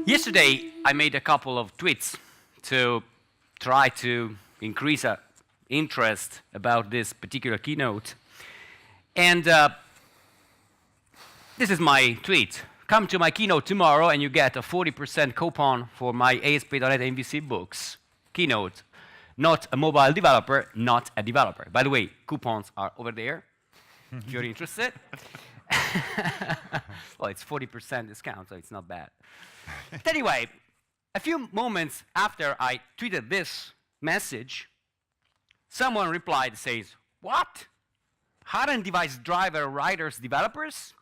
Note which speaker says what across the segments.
Speaker 1: Yesterday, I made a couple of tweets to try to increase interest about this particular keynote. And this is my tweet. Come to my keynote tomorrow and you get a 40% coupon for my ASP.NET MVC books. Keynote. Not a mobile developer, not a developer. By the way, coupons are over there, if you're interested. Well, it's 40% discount, so it's not bad. But anyway, a few moments after I tweeted this message, someone replied, says, "What? Hardware device driver writers developers?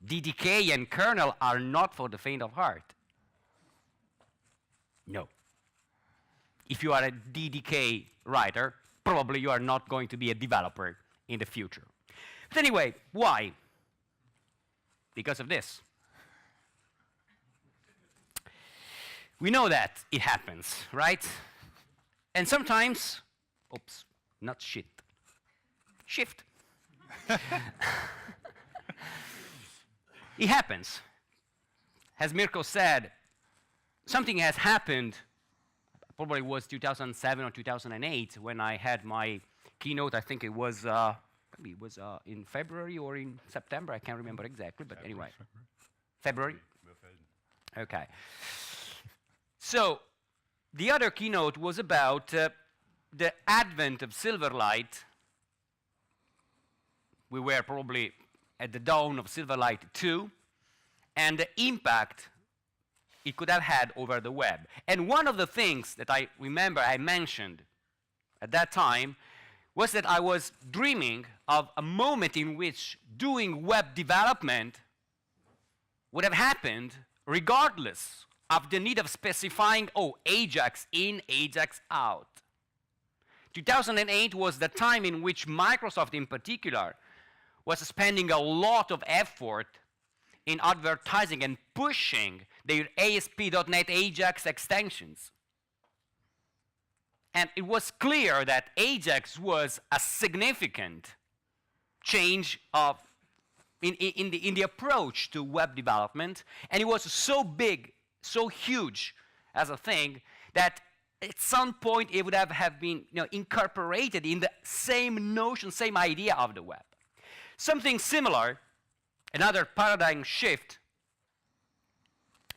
Speaker 1: DDK and kernel are not for the faint of heart." No. If you are a DDK writer, probably you are not going to be a developer in the future. But anyway, why? Because of this. We know that it happens, right? And sometimes, oops, not shit, shift. It happens. As Mirko said, something has happened, probably was 2007 or 2008 when I had my keynote. I think it was, maybe it was in February or in September. I can't remember exactly, but anyway. February? Okay. So the other keynote was about the advent of Silverlight. We were probably at the dawn of Silverlight 2, and the impact it could have had over the web. And one of the things that I remember I mentioned at that time was that I was dreaming of a moment in which doing web development would have happened regardless of the need of specifying, Ajax in, Ajax out. 2008 was the time in which Microsoft in particular was spending a lot of effort in advertising and pushing their ASP.NET Ajax extensions. And it was clear that Ajax was a significant change in the approach to web development, and it was so big, so huge as a thing that at some point it would have been incorporated in the same notion, same idea of the web. Something similar, another paradigm shift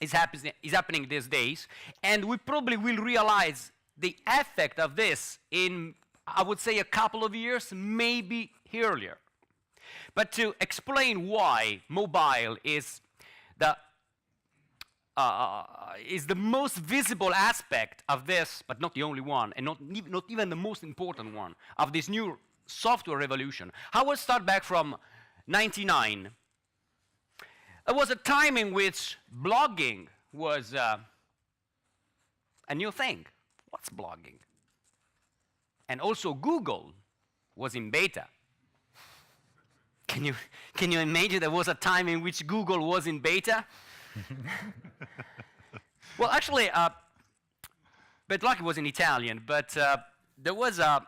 Speaker 1: is happening these days, and we probably will realize the effect of this in, I would say, a couple of years, maybe earlier. But to explain why mobile is the most visible aspect of this, but not the only one, and not even the most important one, of this new software revolution. I will start back from 1999. It was a time in which blogging was a new thing. What's blogging? And also Google was in beta. Can you imagine there was a time in which Google was in beta? Well, actually, Betlucky was in Italian, but there was a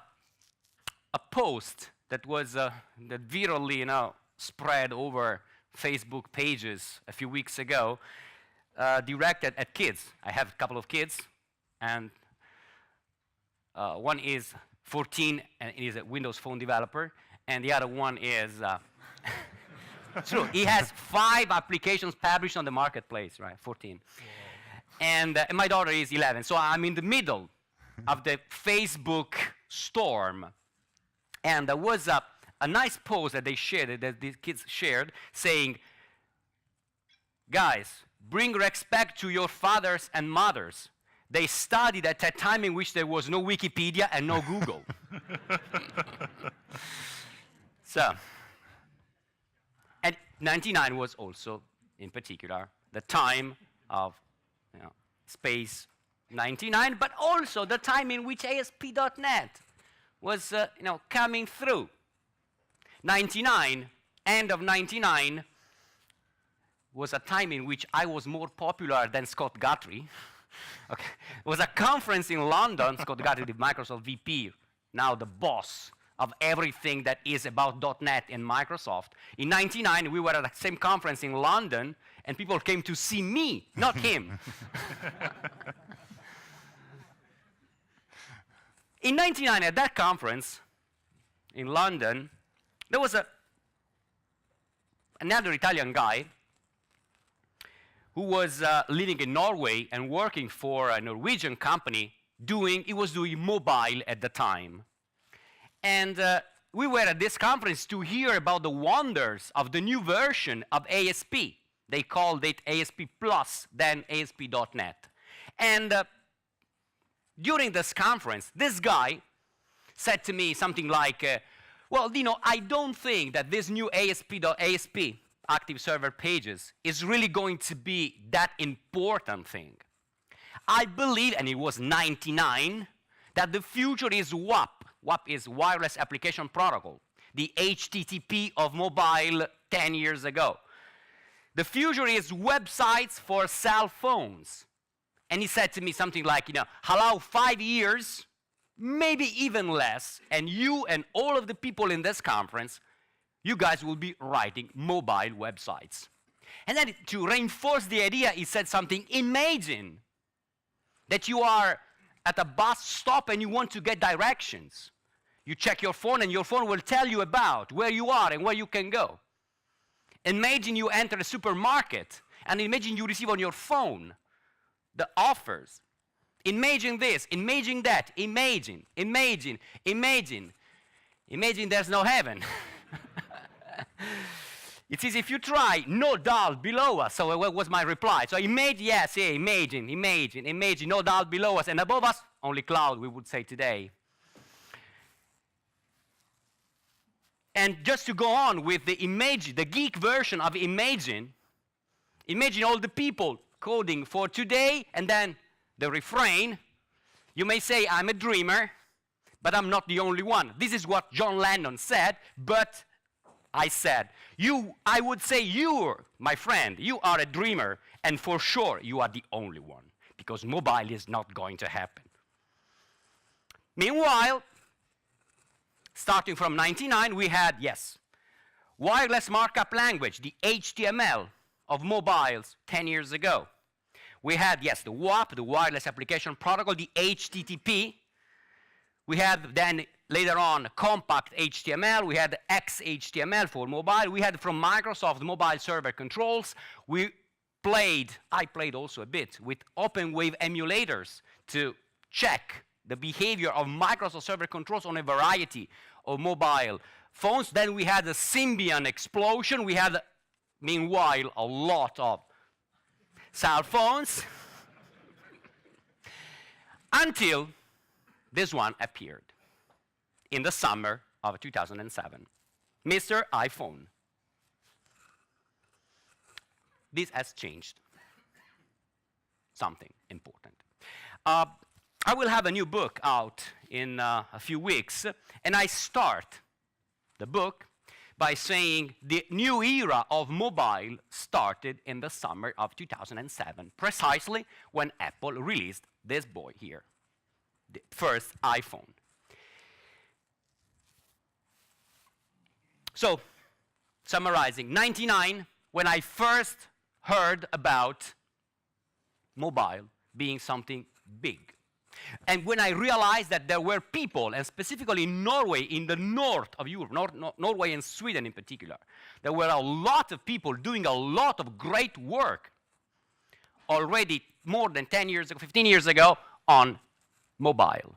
Speaker 1: post that was that virally, spread over Facebook pages a few weeks ago, directed at kids. I have a couple of kids, and one is 14 and is a Windows Phone developer, and the other one is true. He has 5 applications published on the marketplace, right? 14. Yeah. And my daughter is 11. So I'm in the middle of the Facebook storm. And there was a nice post that they shared, that these kids shared, saying, "Guys, bring respect to your fathers and mothers. They studied at a time in which there was no Wikipedia and no Google." So, and 99 was also, in particular, the time of Space 99, but also the time in which ASP.NET was coming through. 99, end of 99, was a time in which I was more popular than Scott Guthrie. Okay. It was a conference in London. Scott Guthrie, the Microsoft VP, now the boss of everything that is about .NET and Microsoft. In 99, we were at the same conference in London, and people came to see me, not him. In 1999, at that conference in London, there was another Italian guy who was living in Norway and working for a Norwegian company. He was doing mobile at the time. And we were at this conference to hear about the wonders of the new version of ASP. They called it ASP Plus, then ASP.NET. And during this conference, this guy said to me something like, well, Dino, I don't think that this new ASP, active server pages, is really going to be that important thing. I believe, and it was 99, that the future is WAP. WAP is Wireless Application Protocol, the HTTP of mobile 10 years ago. The future is websites for cell phones. And he said to me something like, allow 5 years, maybe even less, and you and all of the people in this conference, you guys will be writing mobile websites. And then to reinforce the idea, he said something, imagine that you are at a bus stop and you want to get directions. You check your phone and your phone will tell you about where you are and where you can go. Imagine you enter a supermarket and imagine you receive on your phone the offers. Imagine this, imagine that, imagine there's no heaven. It says if you try, no doubt below us. So what was my reply? So imagine, yes, yeah, imagine, no doubt below us. And above us, only cloud, we would say today. And just to go on with the imagine, the geek version of imagine all the people coding for today, and then the refrain, you may say, I'm a dreamer, but I'm not the only one. This is what John Lennon said, but I said, I would say you're, my friend, you are a dreamer, and for sure you are the only one, because mobile is not going to happen. Meanwhile, starting from 99, we had, yes, wireless markup language, the HTML of mobiles 10 years ago. We had, yes, the WAP, the Wireless Application Protocol, the HTTP. We had then later on compact HTML. We had XHTML for mobile. We had from Microsoft mobile server controls. I played also a bit with OpenWave emulators to check the behavior of Microsoft server controls on a variety of mobile phones. Then we had the Symbian explosion. We had, meanwhile, a lot of cell phones until this one appeared in the summer of 2007, Mr. iPhone. This has changed something important. I will have a new book out in a few weeks, and I start the book by saying the new era of mobile started in the summer of 2007, precisely when Apple released this boy here, the first iPhone. So, summarizing, 99, when I first heard about mobile being something big. And when I realized that there were people, and specifically in Norway, in the north of Europe, Norway and Sweden in particular, there were a lot of people doing a lot of great work already more than 10 years ago, 15 years ago on mobile.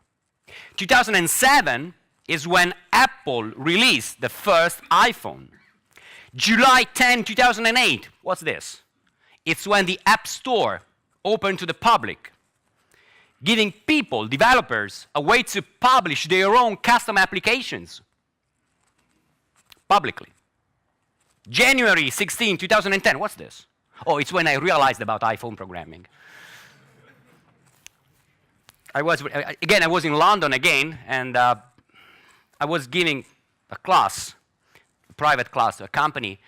Speaker 1: 2007 is when Apple released the first iPhone. July 10, 2008, what's this? It's when the App Store opened to the public, giving people, developers, a way to publish their own custom applications publicly. January 16, 2010, what's this? Oh, it's when I realized about iPhone programming. I was in London again, and I was giving a class, a private class to a company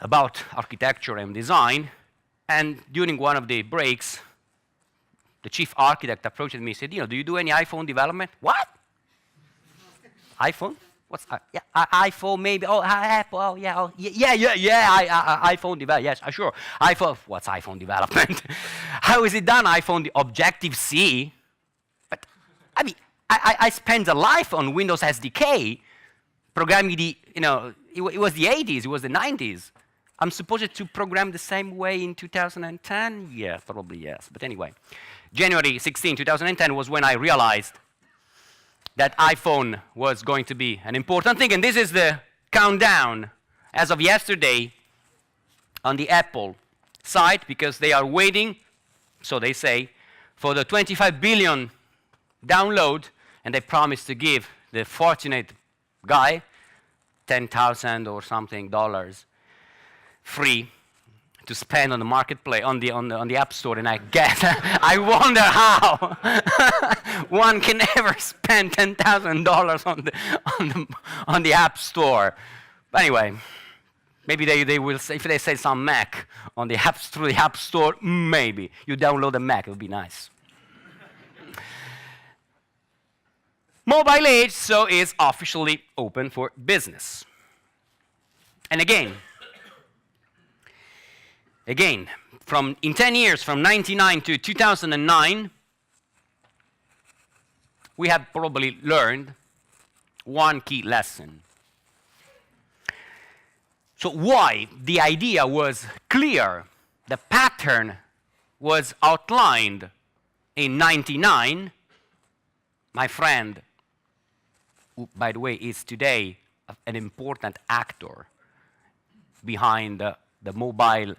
Speaker 1: about architecture and design, and during one of the breaks, the chief architect approached me and said, do you do any iPhone development? What? iPhone? iPhone maybe? Oh, Apple. Oh, yeah. Oh, yeah. iPhone development. Yes, sure. iPhone. What's iPhone development? How is it done? iPhone Objective C. But I mean, I spent a life on Windows SDK, programming the. It was the 80s. It was the 90s. I'm supposed to program the same way in 2010. Yeah, probably yes. But anyway, January 16, 2010 was when I realized that iPhone was going to be an important thing. And this is the countdown as of yesterday on the Apple site, because they are waiting, so they say, for the 25 billion download, and they promise to give the fortunate guy 10,000 or something dollars free to spend on the marketplace, on the App Store, and I wonder how one can ever spend $10,000 on the App Store. But anyway, maybe they will say, if they say some Mac on the apps through the App Store, maybe you download a Mac, it would be nice. Mobile age, so, is officially open for business. And again, in 10 years, from 1999 to 2009, we have probably learned one key lesson. So why? The idea was clear. The pattern was outlined in 99. My friend, who, by the way, is today an important actor behind the mobile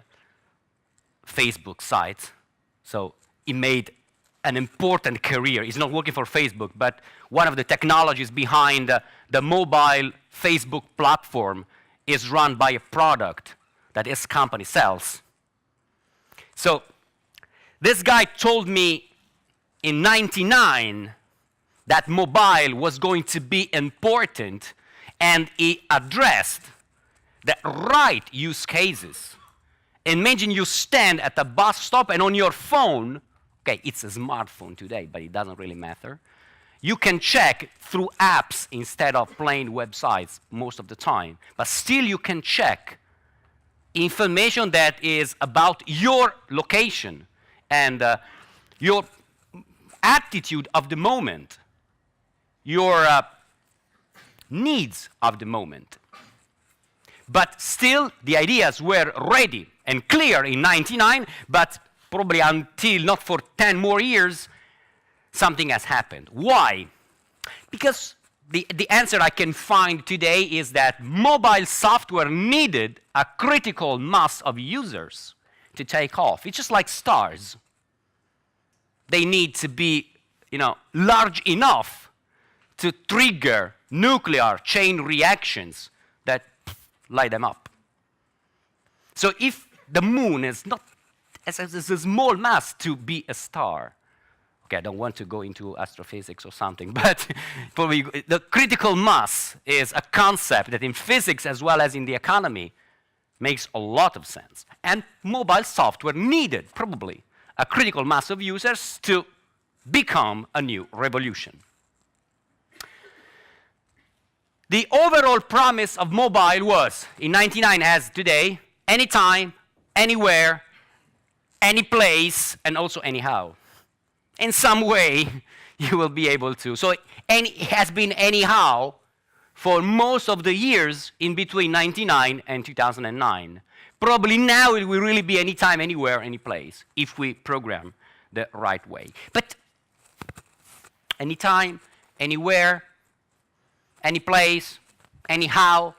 Speaker 1: Facebook site. So he made an important career. He's not working for Facebook, but one of the technologies behind the mobile Facebook platform is run by a product that his company sells. So this guy told me in 99 that mobile was going to be important, and he addressed the right use cases. Imagine you stand at a bus stop and on your phone, okay, it's a smartphone today, but it doesn't really matter. You can check through apps instead of plain websites most of the time, but still you can check information that is about your location and your attitude of the moment, your needs of the moment. But still, the ideas were ready and clear in 99, but probably until not for 10 more years, something has happened. Why? Because the answer I can find today is that mobile software needed a critical mass of users to take off. It's just like stars. They need to be, large enough to trigger nuclear chain reactions that light them up. So if the moon is not as a small mass to be a star, okay, I don't want to go into astrophysics or something, but probably the critical mass is a concept that in physics as well as in the economy makes a lot of sense. And mobile software needed probably a critical mass of users to become a new revolution. The overall promise of mobile was, in 99 as today, anytime, anywhere, any place, and also anyhow. In some way, you will be able to. So it has been anyhow for most of the years in between 99 and 2009. Probably now it will really be anytime, anywhere, any place, if we program the right way. But anytime, anywhere, any place, anyhow,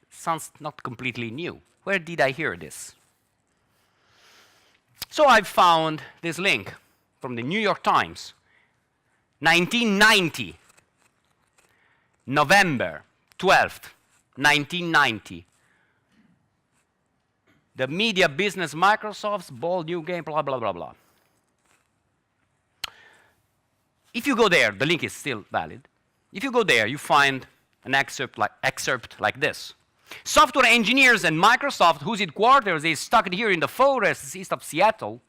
Speaker 1: sounds not completely new. Where did I hear this? So I found this link from the New York Times, 1990, November 12th, 1990. The media business Microsoft's bold new game, blah, blah, blah, blah. If you go there, the link is still valid. If you go there, you find an excerpt like this. Software engineers in Microsoft, whose headquarters is stuck here in the forests east of Seattle,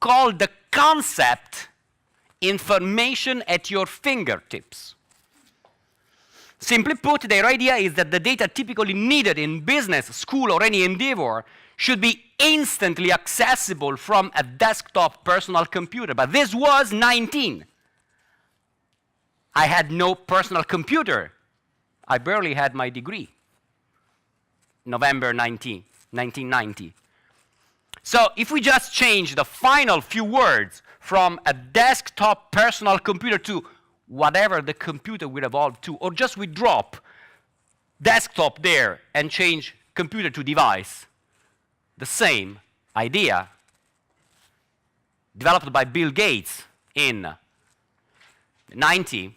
Speaker 1: call the concept information at your fingertips. Simply put, their idea is that the data typically needed in business, school, or any endeavor should be instantly accessible from a desktop personal computer. But this was 19. I had no personal computer. I barely had my degree. November 1990. So if we just change the final few words from a desktop personal computer to whatever the computer will evolve to, or just we drop desktop there and change computer to device, the same idea developed by Bill Gates in 90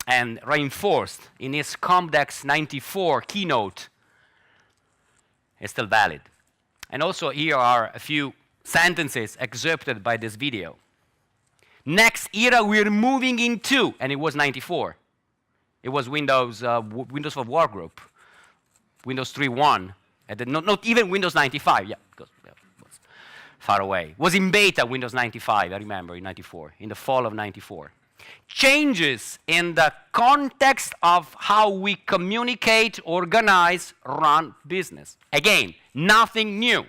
Speaker 1: and reinforced in his Comdex 94 keynote is still valid. And also here are a few sentences excerpted by this video. Next era we're moving into, and it was 94. It was Windows for Workgroup, Windows 3.1, and not even Windows 95, yeah, because it was far away. It was in beta, Windows 95, I remember, in 94, in the fall of 94. Changes in the context of how we communicate, organize, run business. Again, nothing new.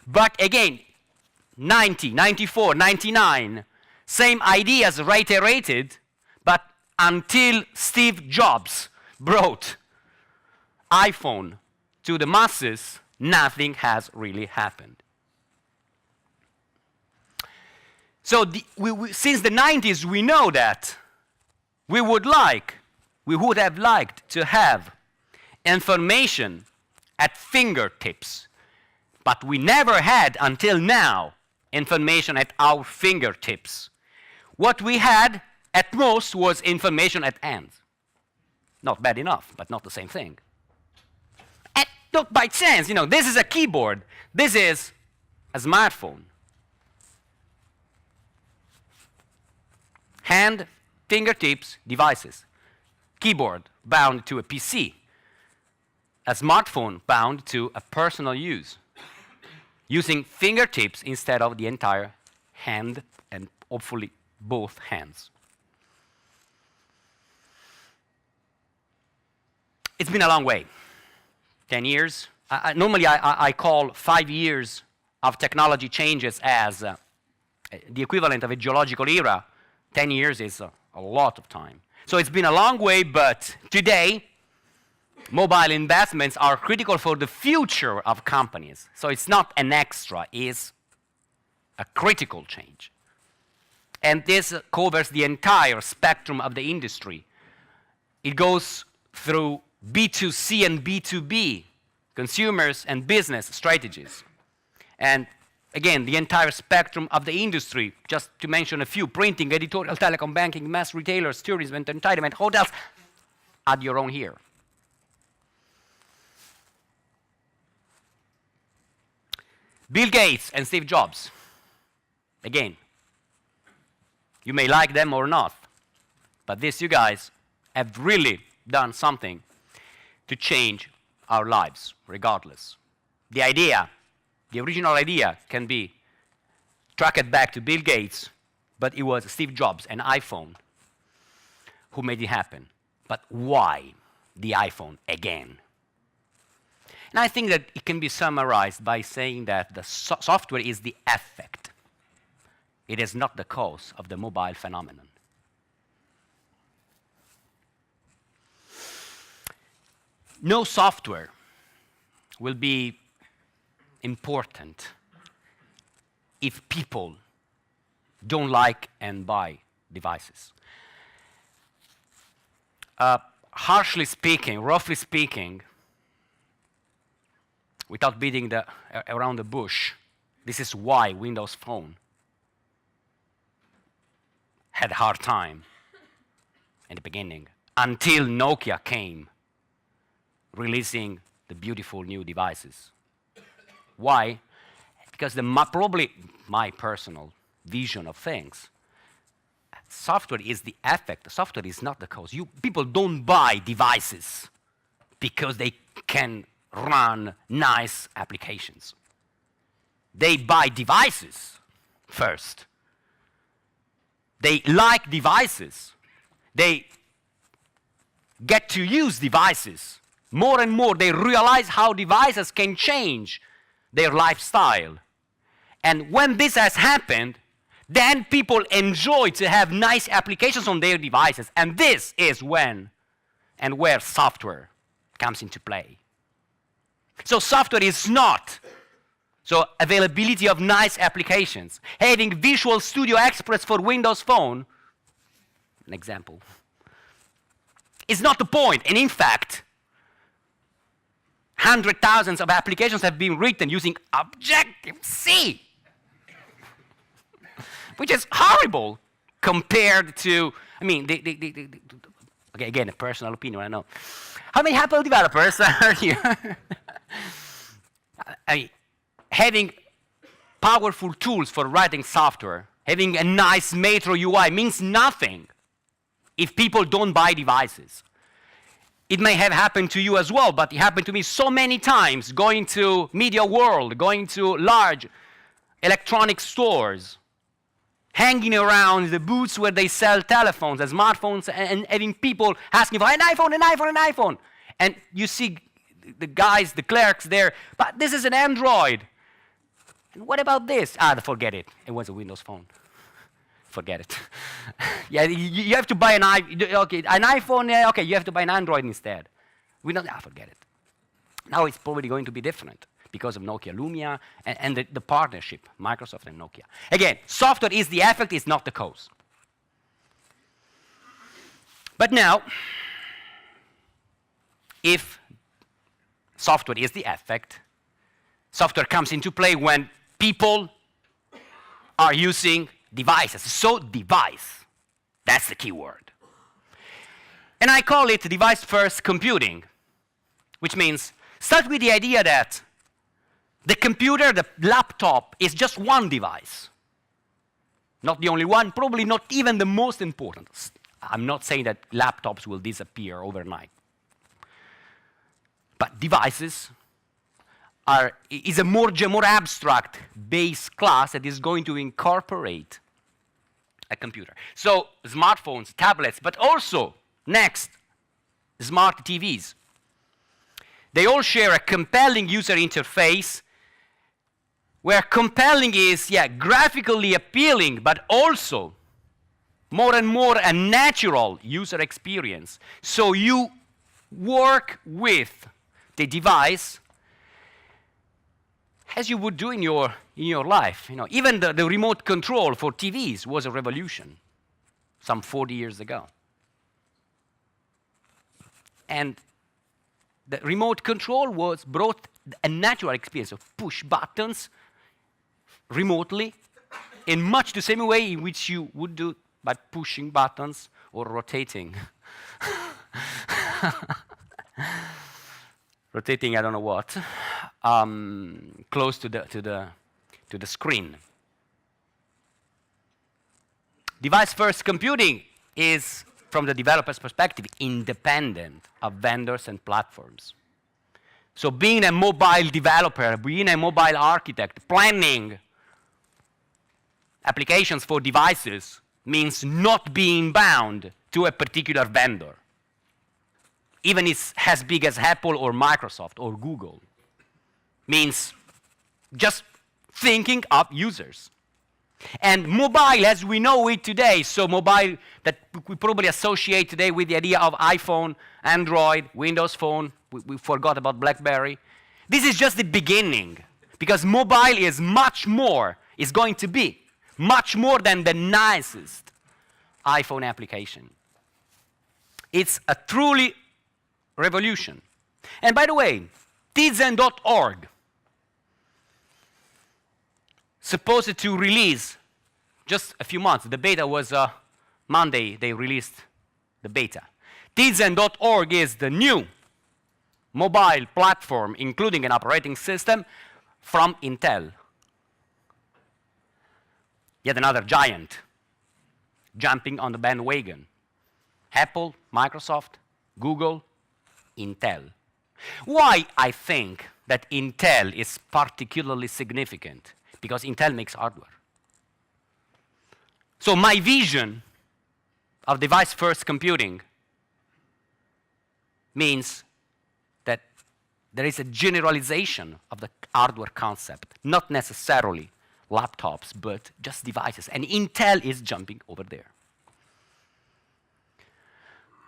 Speaker 1: But again, 90, 94, 99, same ideas reiterated, but until Steve Jobs brought iPhone to the masses, nothing has really happened. So since the 90s, we know that we would have liked to have information at fingertips, but we never had until now information at our fingertips. What we had at most was information at hand. Not bad enough, but not the same thing. And not by chance, this is a keyboard. This is a smartphone. Hand, fingertips, devices. Keyboard bound to a PC. A smartphone bound to a personal use. Using fingertips instead of the entire hand and hopefully both hands. It's been a long way. 10 years. Normally I call 5 years of technology changes as the equivalent of a geological era. 10 years is a lot of time. So it's been a long way, but today, mobile investments are critical for the future of companies. So it's not an extra, it's a critical change. And this covers the entire spectrum of the industry. It goes through B2C and B2B, consumers and business strategies. And again, the entire spectrum of the industry, just to mention a few: printing, editorial, telecom, banking, mass retailers, tourism, entertainment, hotels. Add your own here. Bill Gates and Steve Jobs. Again, you may like them or not, but these you guys have really done something to change our lives, regardless. The idea, the original idea, can be tracked back to Bill Gates, but it was Steve Jobs and iPhone who made it happen. But why the iPhone again? And I think that it can be summarized by saying that the software is the effect. It is not the cause of the mobile phenomenon. No software will be important if people don't like and buy devices. Harshly speaking, roughly speaking, without beating around the bush, this is why Windows Phone had a hard time in the beginning, until Nokia came, releasing the beautiful new devices. Why? Because probably my personal vision of things, software is the effect. Software is not the cause. People don't buy devices because they can run nice applications. They buy devices first. They like devices. They get to use devices, more and more they realize how devices can change their lifestyle. And when this has happened, then people enjoy to have nice applications on their devices. And this is when and where software comes into play. So software is not availability of nice applications. Having Visual Studio Express for Windows Phone, an example, is not the point. And in fact, hundreds of thousands of applications have been written using Objective-C, which is horrible compared to, I mean, okay, again, a personal opinion, I know. How many Apple developers are here? I mean, having powerful tools for writing software, having a nice Metro UI means nothing if people don't buy devices. It may have happened to you as well, but it happened to me so many times, going to Media World, going to large electronic stores, hanging around the booths where they sell telephones and smartphones, and having people asking for an iPhone, an iPhone, an iPhone. And you see the guys, the clerks there, but this is an Android. And what about this? Forget it. It was a Windows Phone. Forget it. Yeah, you have to buy an iPhone. Okay, you have to buy an Android instead. We don't. Forget it. Now it's probably going to be different because of Nokia Lumia and the partnership, Microsoft and Nokia. Again, software is the effect, is not the cause. But now, if software is the effect, software comes into play when people are using devices. So device, that's the key word. And I call it device-first computing, which means start with the idea that the computer, the laptop, is just one device. Not the only one, probably not even the most important. I'm not saying that laptops will disappear overnight. But devices is a more abstract base class that is going to incorporate a computer. So smartphones, tablets, but also, next, smart TVs. They all share a compelling user interface where compelling is, graphically appealing, but also more and more a natural user experience. So you work with the device as you would do in your life. You know, even the remote control for TVs was a revolution some 40 years ago. And the remote control brought a natural experience of push buttons remotely in much the same way in which you would do by pushing buttons or rotating. Rotating, I don't know what, close to the screen. Device-first computing is, from the developer's perspective, independent of vendors and platforms. So being a mobile developer, being a mobile architect, planning applications for devices means not being bound to a particular vendor, even if it's as big as Apple or Microsoft or Google. Means just thinking of users. And mobile as we know it today, so mobile that we probably associate today with the idea of iPhone, Android, Windows Phone, we forgot about BlackBerry. This is just the beginning, because mobile is much more, is going to be much more than the nicest iPhone application. It's a truly revolution. And by the way, tizen.org, supposed to release just a few months. The beta was Monday, they released the beta. Tizen.org is the new mobile platform, including an operating system from Intel. Yet another giant jumping on the bandwagon. Apple, Microsoft, Google, Intel. Why I think that Intel is particularly significant? Because Intel makes hardware. So my vision of device-first computing means that there is a generalization of the hardware concept, not necessarily laptops, but just devices. And Intel is jumping over there.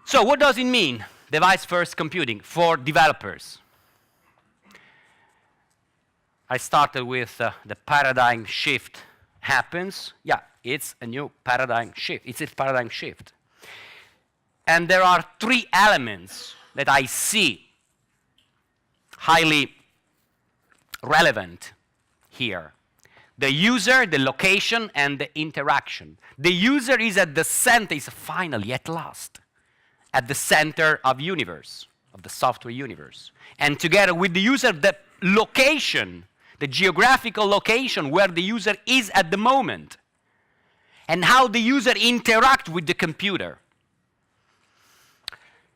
Speaker 1: So what does it mean, device-first computing, for developers? I started with the paradigm shift happens. Yeah, it's a new paradigm shift. It's a paradigm shift. And there are three elements that I see highly relevant here. The user, the location, and the interaction. The user is at the center, is finally, at last, at the center of universe, of the software universe. And together with the user, the location, the geographical location where the user is at the moment, and how the user interacts with the computer.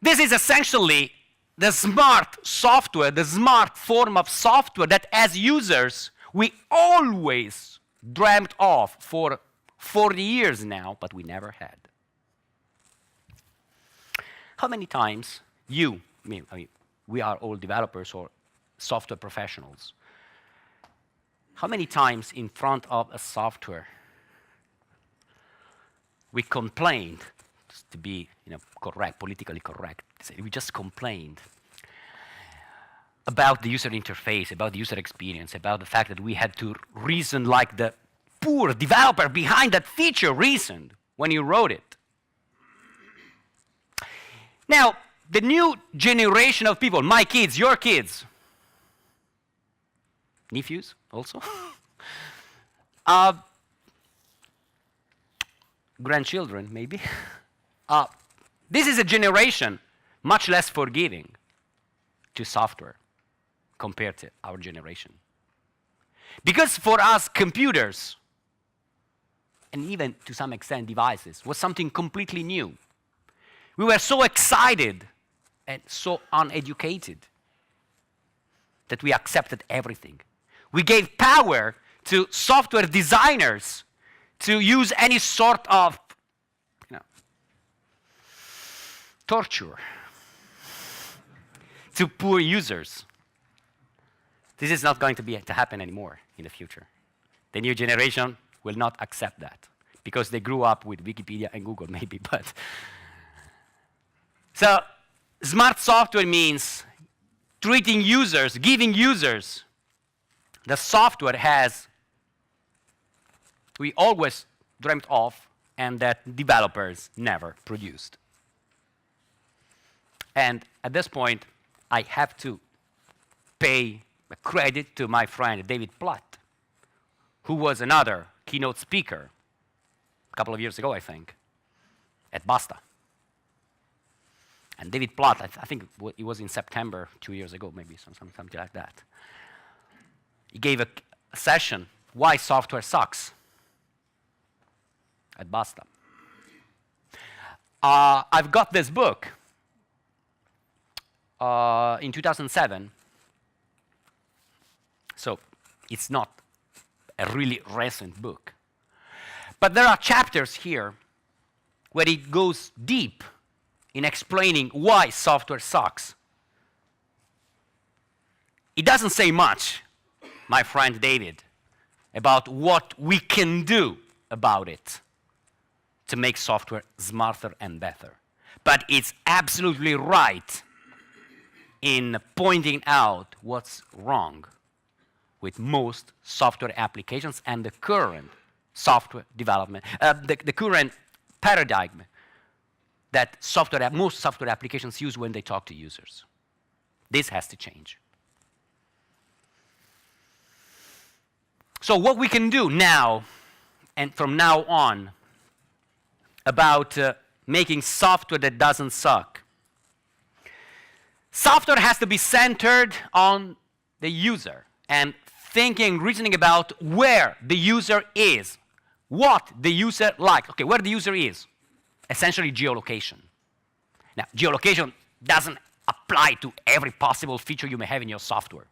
Speaker 1: This is essentially the smart software, the smart form of software that as users we always dreamt of for 40 years now, but we never had. How many times you, I mean, we are all developers or software professionals, how many times in front of a software we complained, just to be correct, politically correct, we just complained about the user interface, about the user experience, about the fact that we had to reason like the poor developer behind that feature reasoned when you wrote it. Now, the new generation of people, my kids, your kids, nephews also, grandchildren maybe, this is a generation much less forgiving to software compared to our generation. Because for us, computers, and even to some extent devices, was something completely new. We were so excited and so uneducated that we accepted everything. We gave power to software designers to use any sort of torture to poor users. This is not going to happen anymore in the future. The new generation will not accept that because they grew up with Wikipedia and Google maybe, but. So smart software means treating users, giving users the software we always dreamt of and that developers never produced. And at this point, I have to pay credit to my friend David Platt, who was another keynote speaker a couple of years ago, I think, at Basta. And David Platt, I think it was in September 2 years ago, maybe something like that. He gave a session, Why Software Sucks, at Basta. I've got this book in 2007, so it's not a really recent book. But there are chapters here where it goes deep in explaining why software sucks. It doesn't say much, my friend David, about what we can do about it to make software smarter and better. But it's absolutely right in pointing out what's wrong with most software applications and the current software development, the current paradigm that most software applications use when they talk to users. This has to change. So what we can do now, and from now on, about making software that doesn't suck. Software has to be centered on the user and thinking, reasoning about where the user is, what the user likes. Okay, where the user is, essentially geolocation. Now, geolocation doesn't apply to every possible feature you may have in your software.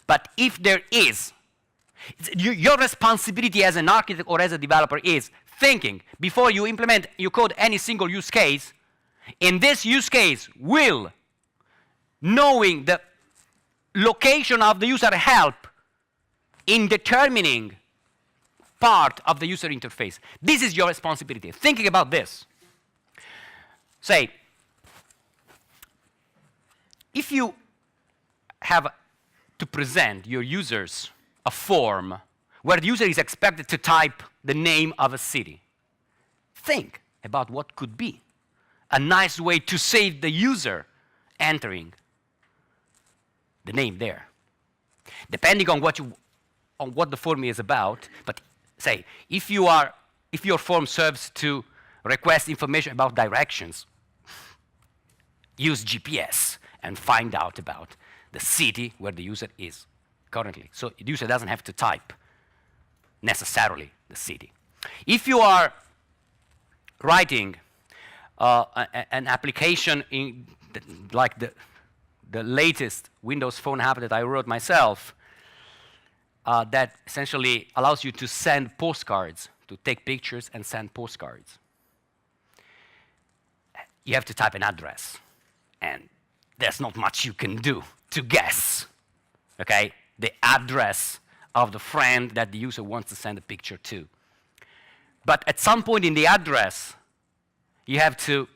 Speaker 1: But if there is, your responsibility as an architect or as a developer is thinking, before you implement, you code any single use case, In this use case, will knowing the location of the user help in determining part of the user interface. This is your responsibility. Thinking about this. Say, if you have to present your users a form where the user is expected to type the name of a city, think about what could be a nice way to save the user entering the name there. Depending on what the form is about, but say, if your form serves to request information about directions, use GPS and find out about the city where the user is currently. So the user doesn't have to type necessarily the city. If you are writing an application like the latest Windows Phone app that I wrote myself, that essentially allows you to send postcards, to take pictures and send postcards. You have to type an address, and there's not much you can do to guess, okay, the address of the friend that the user wants to send a picture to. But at some point in the address, you have to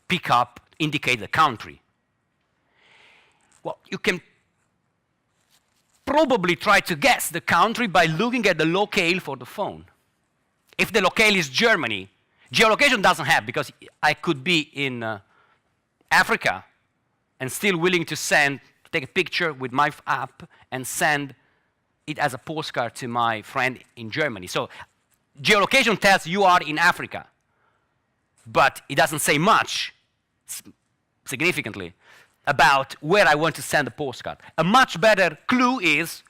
Speaker 1: pick up, indicate the country. Well, you can probably try to guess the country by looking at the locale for the phone. If the locale is Germany, geolocation doesn't help because I could be in Africa and still willing to take a picture with my app and send it as a postcard to my friend in Germany. So geolocation tells you are in Africa, but it doesn't say much significantly about where I want to send the postcard. A much better clue is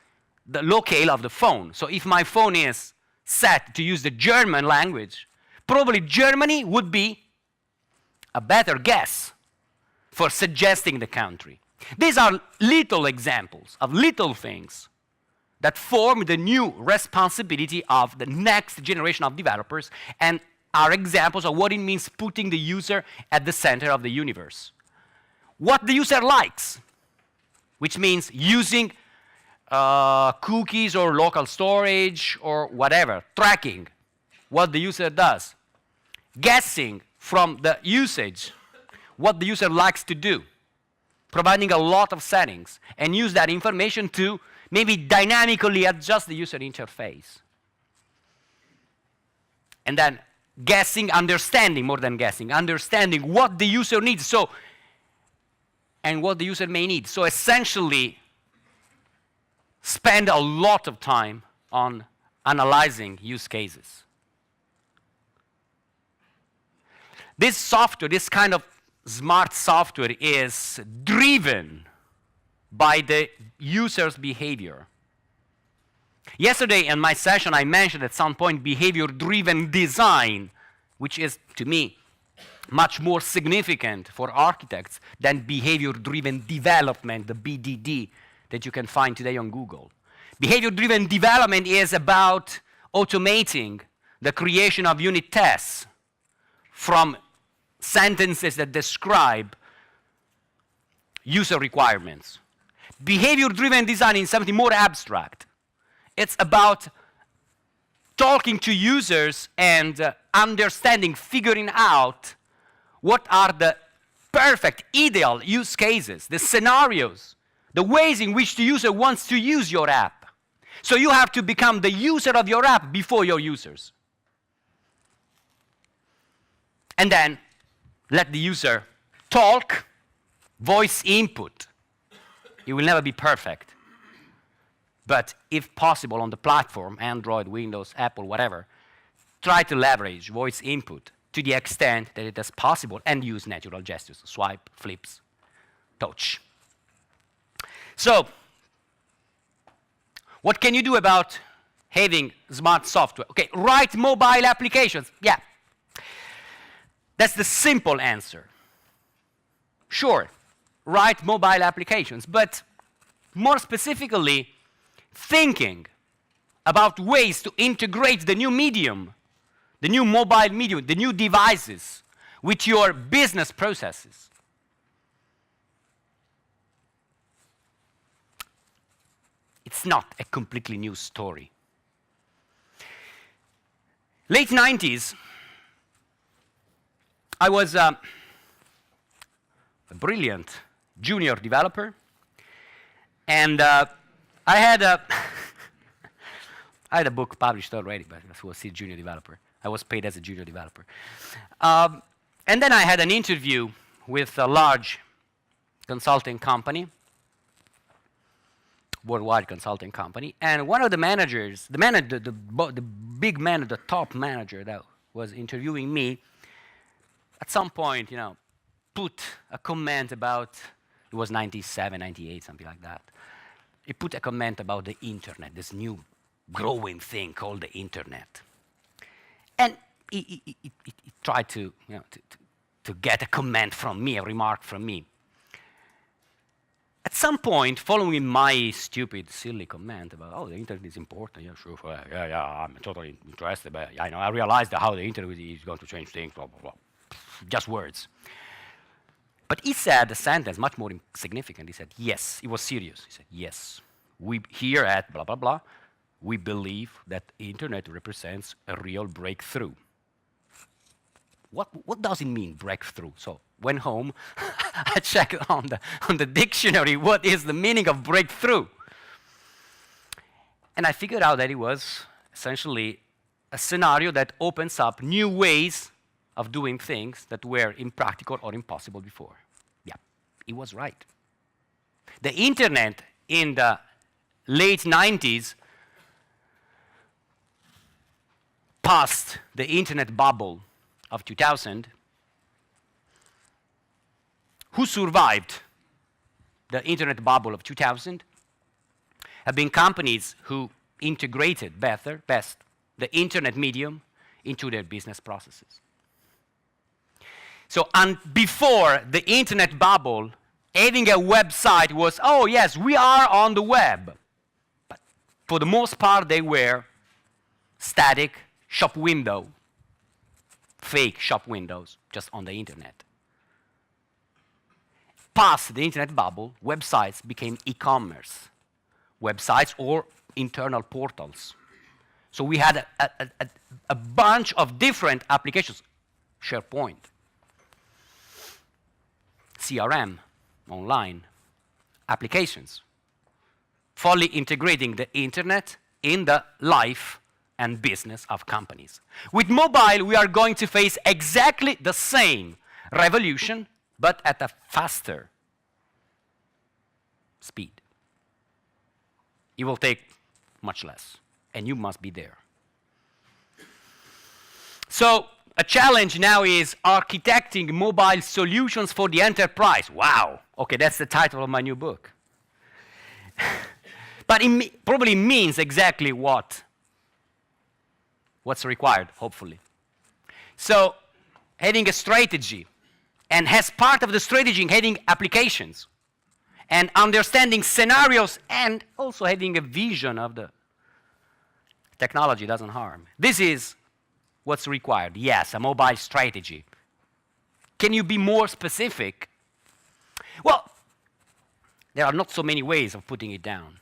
Speaker 1: the locale of the phone. So if my phone is set to use the German language, probably Germany would be a better guess for suggesting the country. These are little examples of little things that form the new responsibility of the next generation of developers and are examples of what it means putting the user at the center of the universe. What the user likes, which means using cookies or local storage or whatever, tracking what the user does, guessing from the usage what the user likes to do, providing a lot of settings, and use that information to maybe dynamically adjust the user interface. And then guessing, understanding, more than guessing, understanding what the user needs, and what the user may need. So essentially, spend a lot of time on analyzing use cases. This software, this kind of smart software is driven by the user's behavior. Yesterday in my session, I mentioned at some point behavior-driven design, which is, to me, much more significant for architects than behavior-driven development, the BDD, that you can find today on Google. Behavior-driven development is about automating the creation of unit tests from sentences that describe user requirements. Behavior-driven design is something more abstract. It's about talking to users and understanding, figuring out what are the perfect, ideal use cases, the scenarios, the ways in which the user wants to use your app. So you have to become the user of your app before your users. And then let the user talk, voice input. It will never be perfect. But if possible on the platform, Android, Windows, Apple, whatever, try to leverage voice input to the extent that it is possible and use natural gestures, swipe, flips, touch. So, what can you do about having smart software? Okay, write mobile applications. Yeah. That's the simple answer. Sure, write mobile applications, but more specifically, thinking about ways to integrate the new medium, the new mobile medium, the new devices, with your business processes. It's not a completely new story. Late 90s, I was a brilliant junior developer, and I had a I had a book published already, but I was still junior developer. I was paid as a junior developer. And then I had an interview with a large consulting company, worldwide consulting company, and one of the managers, the big man, the top manager that was interviewing me, at some point, put a comment about, it was 97, 98, something like that. He put a comment about the internet, this new growing thing called the internet. And he tried to get a comment from me, a remark from me. At some point, following my stupid, silly comment about, oh, the internet is important, yeah, sure, yeah, I'm totally interested, but I realized how the internet is going to change things, blah, blah, blah. Just words. But he said a sentence much more significant. He said, yes, he was serious. He said, yes, we here at blah, blah, blah, we believe that the internet represents a real breakthrough. What does it mean, breakthrough? So went home, I checked on the dictionary, what is the meaning of breakthrough? And I figured out that it was essentially a scenario that opens up new ways of doing things that were impractical or impossible before. Yeah, he was right. The internet in the late 90s past the internet bubble of 2000, who survived the internet bubble of 2000 have been companies who integrated best the internet medium into their business processes. So before the internet bubble, having a website was, oh yes, we are on the web. But for the most part, they were static shop window, fake shop windows, just on the internet. Past the internet bubble, websites became e-commerce websites or internal portals. So we had a bunch of different applications. SharePoint, CRM, online, applications, fully integrating the internet in the life and business of companies. With mobile, we are going to face exactly the same revolution, but at a faster speed. It will take much less, and you must be there. So a challenge now is architecting mobile solutions for the enterprise. Wow. Okay, that's the title of my new book. But it probably means exactly what's required, hopefully. So having a strategy, and as part of the strategy, having applications, and understanding scenarios, and also having a vision of the technology doesn't harm. This is what's required. Yes, a mobile strategy. Can you be more specific? Well, there are not so many ways of putting it down.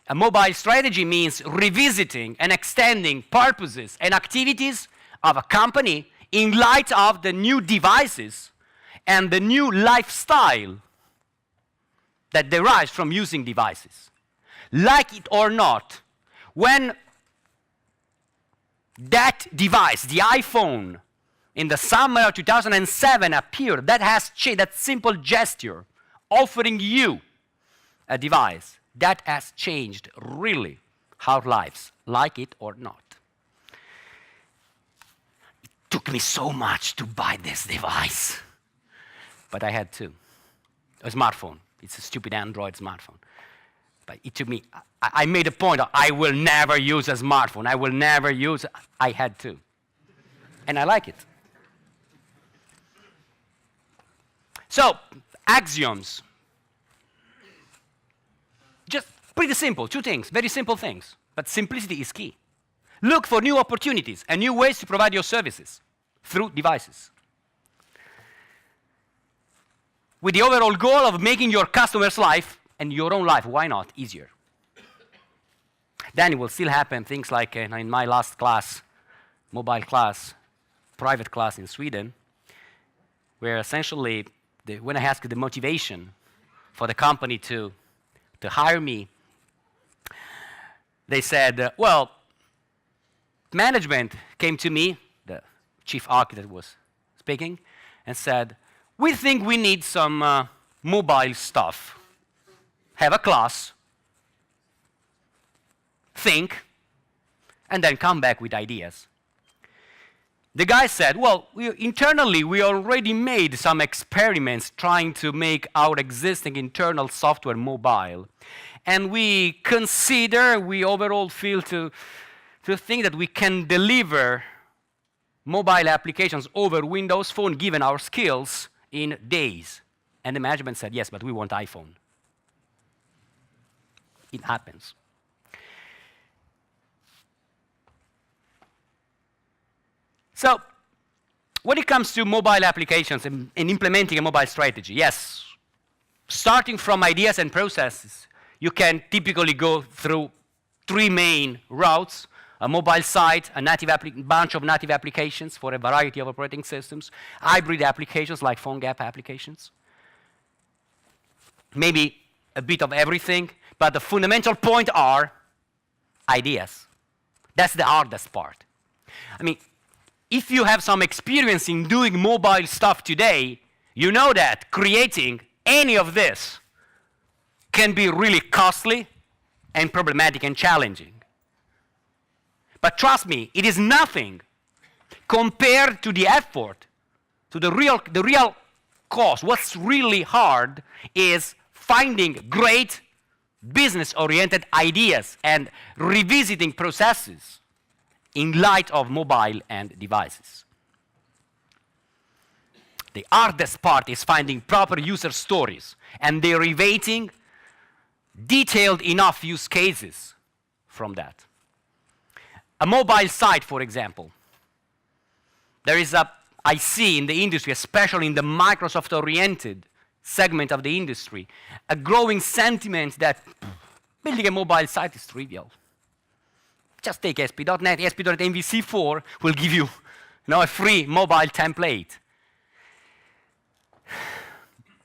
Speaker 1: A mobile strategy means revisiting and extending purposes and activities of a company in light of the new devices and the new lifestyle that derives from using devices. Like it or not, when that device, the iPhone, in the summer of 2007 appeared, that has changed, that simple gesture, offering you a device, that has changed really our lives, like it or not. It took me so much to buy this device, but I had to. A smartphone. It's a stupid Android smartphone. But it took me, I made a point of, I will never use a smartphone. I will never use, I had to. And I like it. So, axioms. Just pretty simple, two things, very simple things. But simplicity is key. Look for new opportunities and new ways to provide your services through devices. with the overall goal of making your customer's life and your own life, why not, easier. Then it will still happen things like in my last class, mobile class, private class in Sweden, where essentially when I asked the motivation for the company to hire me, they said, well, management came to me, the chief architect was speaking, and said, we think we need some mobile stuff. Have a class, think, and then come back with ideas. The guy said, well, internally we already made some experiments trying to make our existing internal software mobile. And we consider, we overall feel to think that we can deliver mobile applications over Windows Phone, given our skills, in days. And the management said, yes, but we want iPhone. It happens. So, when it comes to mobile applications and implementing a mobile strategy, yes, starting from ideas and processes, you can typically go through 3 main routes: a mobile site, a bunch of native applications for a variety of operating systems, hybrid applications like phone gap applications, maybe a bit of everything, but the fundamental point are ideas. That's the hardest part. I mean, if you have some experience in doing mobile stuff today, you know that creating any of this can be really costly and problematic and challenging. But trust me, it is nothing compared to the effort, to the real cost. What's really hard is finding great business-oriented ideas and revisiting processes in light of mobile and devices. The hardest part is finding proper user stories and derivating detailed enough use cases from that. A mobile site, for example. I see in the industry, especially in the Microsoft-oriented segment of the industry, a growing sentiment that building a mobile site is trivial. Just take ASP.NET, ASP.NET MVC4 will give you, a free mobile template.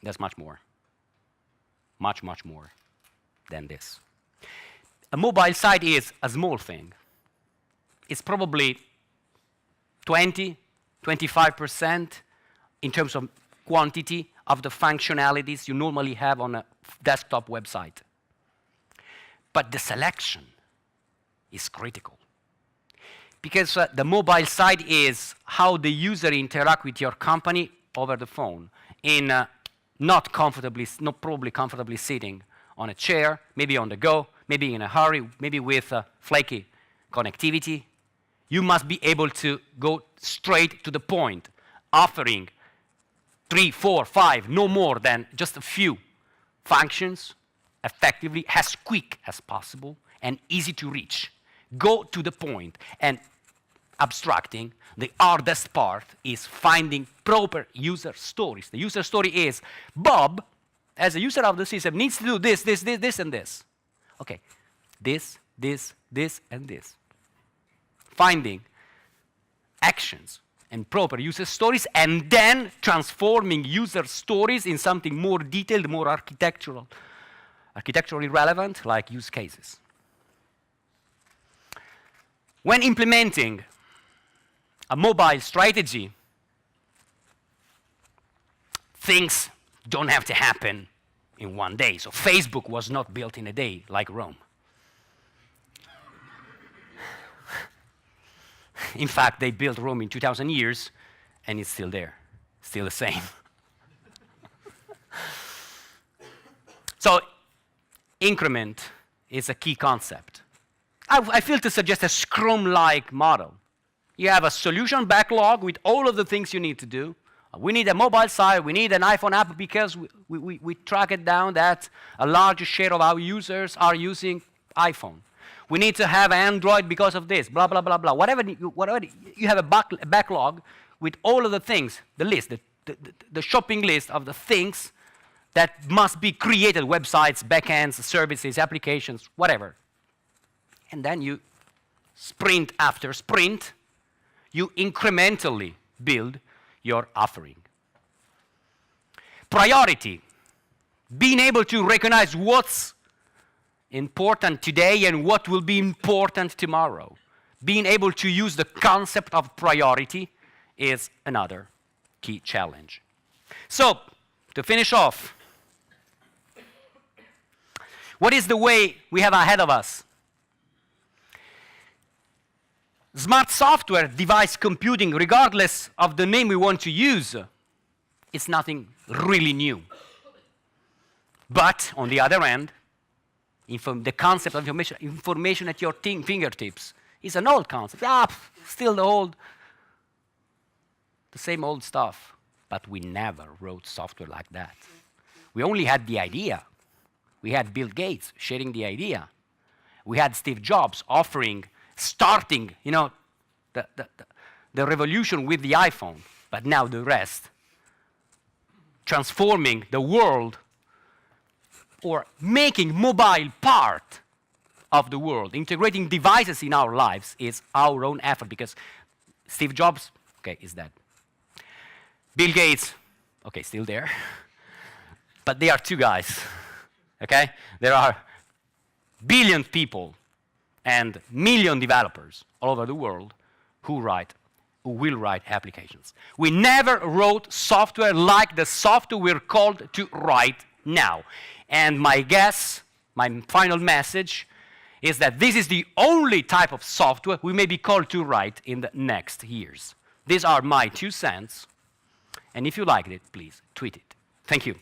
Speaker 1: There's much more. Much, much more than this. A mobile site is a small thing. It's probably 20, 25% in terms of quantity of the functionalities you normally have on a desktop website. But the selection is critical. Because the mobile site is how the user interacts with your company over the phone in not probably comfortably sitting on a chair, maybe on the go, maybe in a hurry, maybe with flaky connectivity. You must be able to go straight to the point, offering 3, 4, 5, no more than just a few functions, effectively, as quick as possible, and easy to reach. Go to the point, and abstracting, the hardest part is finding proper user stories. The user story is, Bob, as a user of the system, needs to do this, this, this, this, and this. Okay, this, and this. Finding actions and proper user stories, and then transforming user stories in something more detailed, more architecturally relevant, like use cases. When implementing a mobile strategy, things don't have to happen in one day. So Facebook was not built in a day, like Rome. In fact, they built Rome in 2,000 years, and it's still there, still the same. So, increment is a key concept. I feel to suggest a Scrum-like model. You have a solution backlog with all of the things you need to do. We need a mobile site, we need an iPhone app because we track it down that a large share of our users are using iPhone. We need to have Android because of this, blah, blah, blah, blah. Whatever you have a backlog with all of the things, the list, the shopping list of the things that must be created, websites, backends, services, applications, whatever. And then you, sprint after sprint, you incrementally build your offering. Priority, being able to recognize what's important today and what will be important tomorrow. Being able to use the concept of priority is another key challenge. So, to finish off, what is the way we have ahead of us? Smart software, device computing, regardless of the name we want to use, it's nothing really new. But, on the other hand, the concept of information at your fingertips is an old concept. Still the same old stuff. But we never wrote software like that. We only had the idea. We had Bill Gates sharing the idea. We had Steve Jobs starting, the revolution with the iPhone. But now the rest, transforming the world or making mobile part of the world, integrating devices in our lives is our own effort, because Steve Jobs, is dead. Bill Gates, still there. But they are two guys, There are billion people and million developers all over the world who will write applications. We never wrote software like the software we're called to write now. And my guess, my final message, is that this is the only type of software we may be called to write in the next years. These are my 2 cents. And if you liked it, please tweet it. Thank you.